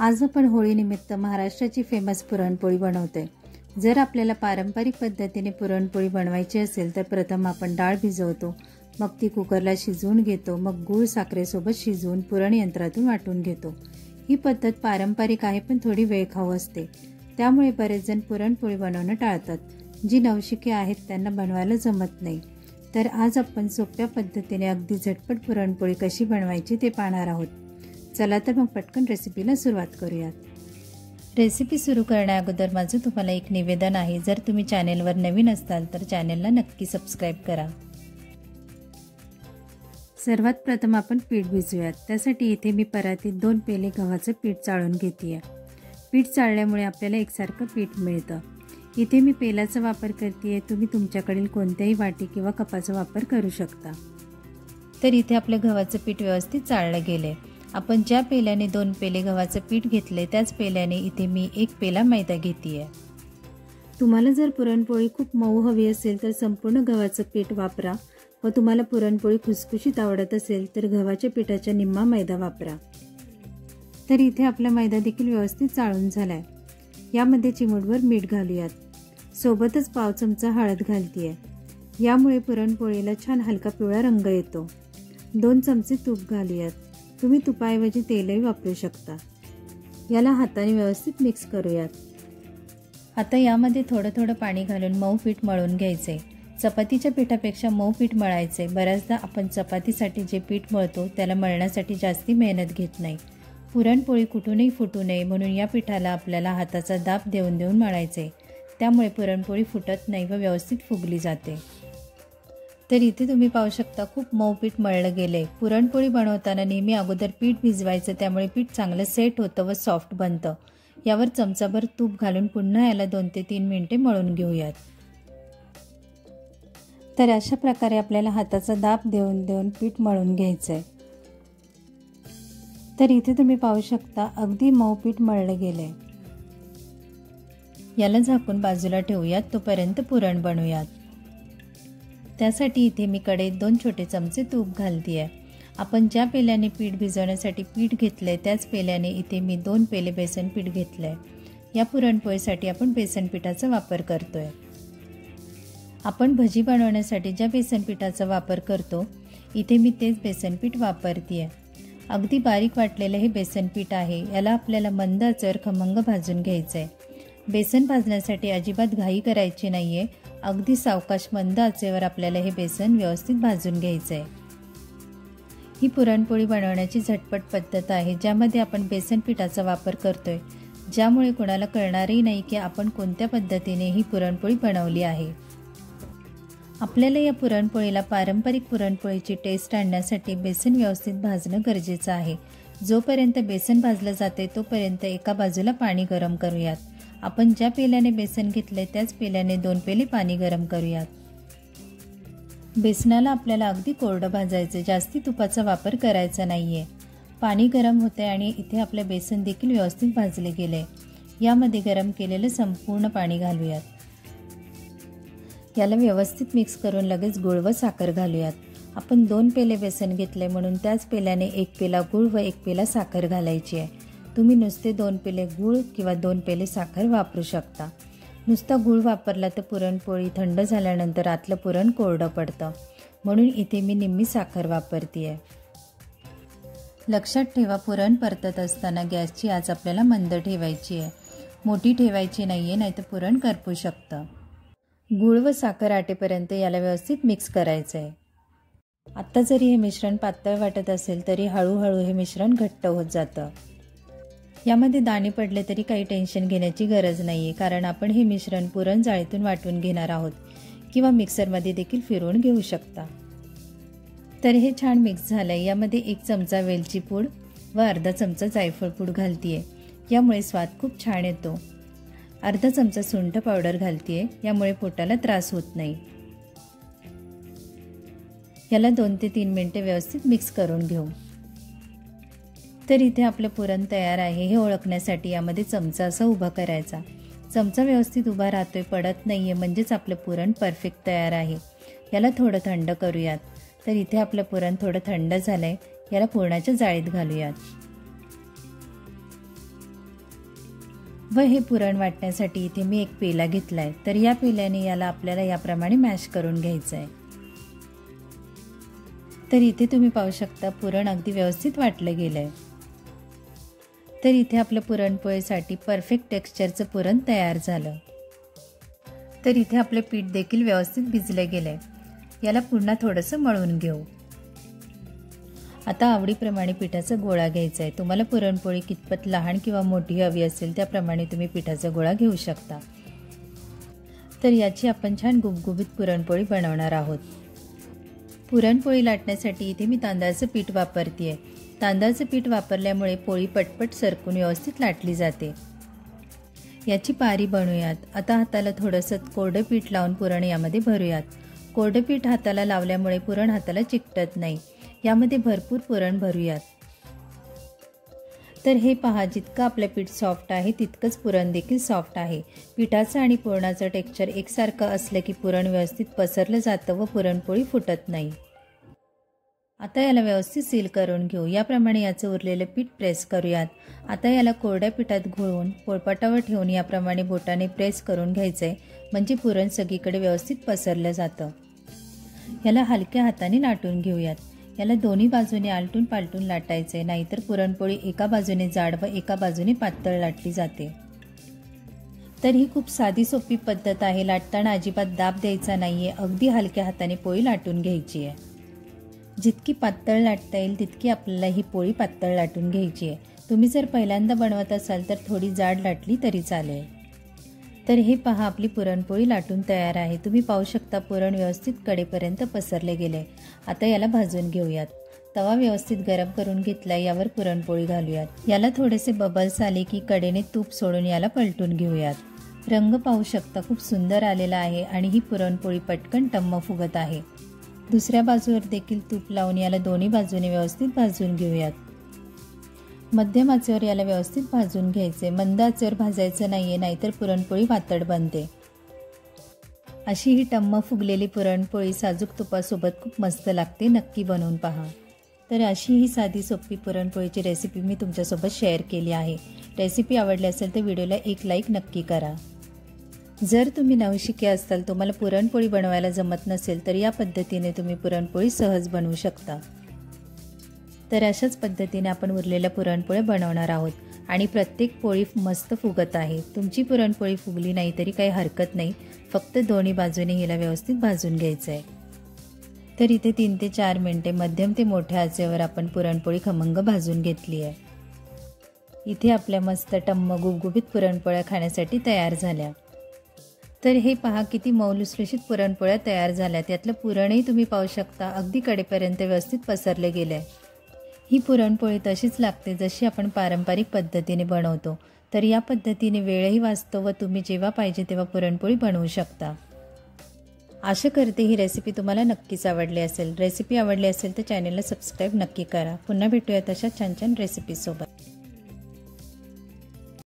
आज आपण होळीनिमित्त महाराष्ट्राची फेमस पुरणपोळी बनवतोय। जर आपल्याला पारंपरिक पद्धतीने पुरणपोळी बनवायची असेल तर प्रथम आपण डाळ भिजवतो, मग ती कुकरला शिजवून घेतो, मग गूळ साखरेसोबत शिजवून पुरण यंत्रातून वाटून घेतो। ही पद्धत पारंपरिक आहे पण थोडी वेळखाऊ असते, त्यामुळे बरेच जण पुरणपोळी बनवणं टाळतात। जी नवशिके आहेत त्यांना बनवायला जमत नाही। तर आज आपण सोप्या पद्धतीने अगदी झटपट पुरणपोळी कशी बनवायची ते पाहणार आहोत। चला तर मग पटकन रेसिपीला सुरुवात करूयात। रेसिपी सुरू करण्याअगोदर माझं तुम्हाला एक निवेदन आहे, जर तुम्ही चॅनेलवर नवीन असाल तर चॅनेलला नक्की सबस्क्राइब करा। सर्वात प्रथम आपण पीठ भिजवूयात। त्यासाठी इथे मी परातीत 2 पेले गव्हाचं पीठ चाळून घेतेय। पीठ चाळल्यामुळे आपल्याला एकसारखं पीठ मिळतं। इथे मी पेलाचा वापर करतेय, तुम्ही तुमच्याकडील कोणत्याही वाटी किंवा कपाचा वापर करू शकता। तर इथे आपलं गव्हाचं पीठ व्यवस्थित चाळलं गेले। आपण ज्या पेल्याने 2 पेले गव्हाचं पीठ घेतले त्याच पेल्याने इथे मी 1 पेला मैदा घेतेय। तुम्हाला जर पुरणपोळी खूप मऊ हवी असेल तर संपूर्ण गव्हाचं पीठ वापरा, व तुम्हाला पुरणपोळी खुसखुशीत आवडत असेल तर गव्हाच्या पिठाच्या निम्मा मैदा वापरा। तर इथे आपला मैदा देखील व्यवस्थित चाळून झालाय। यामध्ये चिमूटभर मीठ घालूयात, सोबतच पाव चमचा हळद घालतेय। यामुळे पुरणपोळीला छान हलका पिवळा रंग येतो। 2 चमचे तूप घालूयात, तुम्ही तुपाऐवजी तेलही वापरू शकता। याला हाताने व्यवस्थित मिक्स करूयात। आता यामध्ये थोडं थोडं पाणी घालून मऊ पीठ मळून घ्यायचे। चपातीच्या पिठापेक्षा मऊ पीठ मळायचे। बऱ्याचदा आपण चपातीसाठी जे पीठ मळतो त्याला मळण्यासाठी जास्ती मेहनत घेत नाही। पुरणपोळी कुठूनही फुटू नये म्हणून या पिठाला आपल्याला हाताचा दाब देऊन देऊन मळायचे, त्यामुळे पुरणपोळी फुटत नाही व व्यवस्थित फुगली जाते। तर इथे तुम्ही पाहू शकता खूप मऊ पीठ मळलं गेले। पुरणपोळी बनवताना नेहमी अगोदर पीठ भिजवायचं, त्यामुळे पीठ चांगलं सेट होतं व सॉफ्ट बनतं। यावर चमचाभर तूप घालून पुन्हा याला 2 ते 3 मिनिटे मळून घेऊयात। तर अशा प्रकारे आपल्याला हाताचा दाब देऊन देऊन पीठ मळून घ्यायचंय। तर इथे तुम्ही पाहू शकता अगदी मऊ पीठ मळलं गेलंय। याला झाकून बाजूला ठेवूयात, तोपर्यंत पुरण बनवूयात। त्यासाठी इथे मी कढईत 2 छोटे चमचे तूप घालतेय। आपण ज्या पेल्याने पीठ भिजवण्यासाठी पीठ घेतलंय त्याच पेल्याने इथे मी 2 पेले बेसन पीठ घेतलंय। या पुरणपोळीसाठी आपण बेसन पिठाचा वापर करतोय। आपण भजी बनवण्यासाठी ज्या बेसन पिठाचा वापर करतो इथे मी तेच बेसन पीठ वापरतेय। अगदी बारीक वाटलेलं हे बेसन पीठ आहे। याला आपल्याला मंद आचेवर खमंग भाजून घ्यायचंय। बेसन भाजण्यासाठी अजिबात घाई करायची नाहीये, अगदी सावकाश मंद आचेवर आपल्याला हे बेसन व्यवस्थित भाजून घ्यायचंय। ही पुरणपोळी बनवण्याची झटपट पद्धत आहे, ज्यामध्ये आपण बेसन पिठाचा वापर करतोय, ज्यामुळे कोणाला कळणारही नाही की आपण कोणत्या पद्धतीने ही पुरणपोळी बनवली आहे। आपल्याला या पुरणपोळीला पारंपरिक पुरणपोळीची टेस्ट आणण्यासाठी बेसन व्यवस्थित भाजणं गरजेचं आहे। जोपर्यंत बेसन भाजलं जाते तोपर्यंत एका बाजूला पाणी गरम करूयात। आपण ज्या पेल्याने बेसन घेतले त्याच पेल्याने 2 पेले पाणी गरम करूयात। बेसनाला आपल्याला अगदी कोरडं भाजायचे, जास्ती तुपाचा वापर करायचा नाहीये। पाणी गरम होते आणि इथे आपले बेसन देखील व्यवस्थित भाजले गेले। यामध्ये गरम केलेलं संपूर्ण पाणी घालूयात। याला व्यवस्थित मिक्स करून लगेच गूळ व साखर घालूयात। आपण 2 पेले बेसन घेतले म्हणून त्याच पेल्याने 1 पेला गूळ व 1 पेला साखर घालायची आहे। तुम्ही नुसते 2 पेले गूळ किंवा 2 पेले साखर वापरू शकता। नुसता गूळ वापरला तर पुरणपोळी थंड झाल्यानंतर आतलं पुरण कोरडं पडतं, म्हणून इथे मी निम्मी साखर वापरतेय। लक्षात ठेवा, पुरण परतत असताना गॅसची आच आपल्याला मंद ठेवायची आहे, मोठी ठेवायची नाहीये, नाहीतर पुरण करपू शकतं। गूळ व साखर आटेपर्यंत याला व्यवस्थित मिक्स करायचं आहे। आता जरी हे मिश्रण पातळ वाटत असेल तरी हळूहळू हे मिश्रण घट्ट होत जातं। यामध्ये दाणे पडले तरी काही टेन्शन घेण्याची गरज नाहीये, कारण आपण हे मिश्रण पुरण जाळीतून वाटून घेणार आहोत किंवा मिक्सरमध्ये देखील फिरवून घेऊ शकता। तर हे छान मिक्स झालंय। यामध्ये 1 चमचा वेलची पूड व अर्धा चमचा जायफळ पूड घालतेय, यामुळे स्वाद खूप छान येतो। अर्धा चमचा सुंठ पावडर घालतेय, यामुळे पोटाला त्रास होत नाही। याला 2 ते 3 मिनिटे व्यवस्थित मिक्स करून घेऊ। तर इथे आपलं पुरण तयार आहे हे ओळखण्यासाठी यामध्ये चमचा असा उभा करायचा। चमचा व्यवस्थित उभा राहतोय, पडत नाहीये, म्हणजेच आपलं पुरण परफेक्ट तयार आहे। याला थोडं थंड करूयात। तर इथे आपलं पुरण थोडं थंड झालंय, याला पुरणाच्या जाळीत घालूयात। व हे पुरण वाटण्यासाठी इथे मी एक पेला घेतला आहे. तर या पेल्याने याला आपल्याला याप्रमाणे मॅश करून घ्यायचं आहे. तर इथे तुम्ही पाहू शकता पुरण अगदी व्यवस्थित वाटलं गेलं आहे. तर इथे आपलं पुरणपोळीसाठी परफेक्ट टेक्स्चरचं पुरण तयार झालं. तर इथे आपले पीठ देखील व्यवस्थित भिजलं गेलं आहे. याला पुन्हा थोडंसं मळून घेऊ. आता आवडीप्रमाणे पिठाचा गोळा घ्यायचा आहे. तुम्हाला पुरणपोळी कितपत लहान किंवा मोठी हवी असेल त्याप्रमाणे तुम्ही पिठाचा गोळा घेऊ शकता. तर याची आपण छान गुबगुबीत पुरणपोळी बनवणार आहोत. पुरणपोळी लाटण्यासाठी इथे मी तांदळाचं पीठ वापरते आहे. तांदळाचं पीठ वापरल्यामुळे पोळी पटपट सरकून व्यवस्थित लाटली जाते. याची पारी बनवूयात. आता हाताला थोडंसं कोरडं पीठ लावून पुरण यामध्ये भरूयात. कोरडं पीठ हाताला लावल्यामुळे पुरण हाताला चिकटत नाही. यामध्ये भरपूर पुरण भरूयात. तर हे पहा, जितकं आपलं पीठ सॉफ्ट आहे तितकंच पुरण देखील सॉफ्ट आहे. पिठाचं आणि पुरणाचं टेक्स्चर एकसारखं असलं की पुरण व्यवस्थित पसरलं जातं व पुरणपोळी फुटत नाही. आता याला व्यवस्थित सील करून घेऊ. याप्रमाणे याचं उरलेलं पीठ प्रेस करूयात. आता याला कोरड्या पिठात घोळून पोळपाटावर ठेवून याप्रमाणे बोटाने प्रेस करून घ्यायचं आहे, म्हणजे पुरण सगळीकडे व्यवस्थित पसरलं जातं. याला हलक्या हाताने लाटून घेऊयात. याला दोन्ही बाजूने आलटून पालटून लाटायचे, नाहीतर पुरणपोळी एका बाजूने जाड व एका बाजूने पातळ लाटली जाते. तर ही खूप साधी सोपी पद्धत आहे. लाटताना अजिबात दाब द्यायचा नाहीये. अगदी हलक्या हाताने पोळी लाटून घ्यायची आहे. जितकी पातळ लाटता येईल तितकी आपल्याला ही पोळी पातळ लाटून घ्यायची आहे. तुम्ही जर पहिल्यांदा बनवत असाल तर थोडी जाड लाटली तरी चालेल. तर हे पहा, आपली पुरणपोळी लाटून तयार आहे. तुम्ही पाहू शकता पुरण व्यवस्थित कडेपर्यंत पसरले गेले. आता याला भाजून घेऊयात. तवा व्यवस्थित गरम करून घेतला. यावर पुरणपोळी घालूयात. याला थोडेसे बबल्स आले की कडेने तूप सोडून याला पलटून घेऊयात. रंग पाहू शकता, खूप सुंदर आलेला आहे आणि ही पुरणपोळी पटकन टम्म फुगत आहे. दुसऱ्या बाजूवर देखील तूप लावून याला दोन्ही बाजूने व्यवस्थित भाजून घेऊयात. मध्यम आचेवर याला व्यवस्थित भाजून घ्यायचे. मंद आचेवर भाजायचं नाहीये, नाहीतर पुरणपोळी वातड बनते. अशी ही टम्म फुगलेली पुरणपोळी साजूक तुपासोबत खूप मस्त लागते. नक्की बनवून पहा. तर अशी ही साधी सोपी पुरणपोळीची रेसिपी मी तुमच्यासोबत शेअर केली आहे. रेसिपी आवडली असेल तर व्हिडिओला एक लाईक नक्की करा. जर तुम्ही नवशिके असाल, तुम्हाला पुरणपोळी बनवायला जमत नसेल तर या पद्धतीने तुम्ही पुरणपोळी सहज बनवू शकता. तर अशाच पद्धतीने आपण उरलेल्या पुरणपोळ्या बनवणार आहोत आणि प्रत्येक पोळी मस्त फुगत आहे. तुमची पुरणपोळी फुगली नाही तरी काही हरकत नाही. फक्त दोन्ही बाजूने हिला व्यवस्थित भाजून घ्यायचं आहे. तर इथे 3 ते 4 मिनिटे मध्यम ते मोठ्या आचेवर आपण पुरणपोळी खमंग भाजून घेतली आहे. इथे आपल्या मस्त टम्म गुबगुबीत पुरणपोळ्या खाण्यासाठी तयार झाल्या. तर हे पहा, किती मऊ लुसलुशीत पुरणपोळ्या तयार झाल्या. त्यातलं पुरणही तुम्ही पाहू शकता, अगदी कडेपर्यंत व्यवस्थित पसरले गेले. ही पुरणपोळी तशीच लागते जशी आपण पारंपरिक पद्धतीने बनवतो. तर या पद्धतीने वेळही वाचतो व तुम्ही जेव्हा पाहिजे तेव्हा पुरणपोळी बनवू शकता. आशा करते ही रेसिपी तुम्हाला नक्कीच आवडली असेल. रेसिपी आवडली असेल तर चॅनलला सबस्क्राईब नक्की करा. पुन्हा भेटूया तशा छान छान रेसिपीसोबत.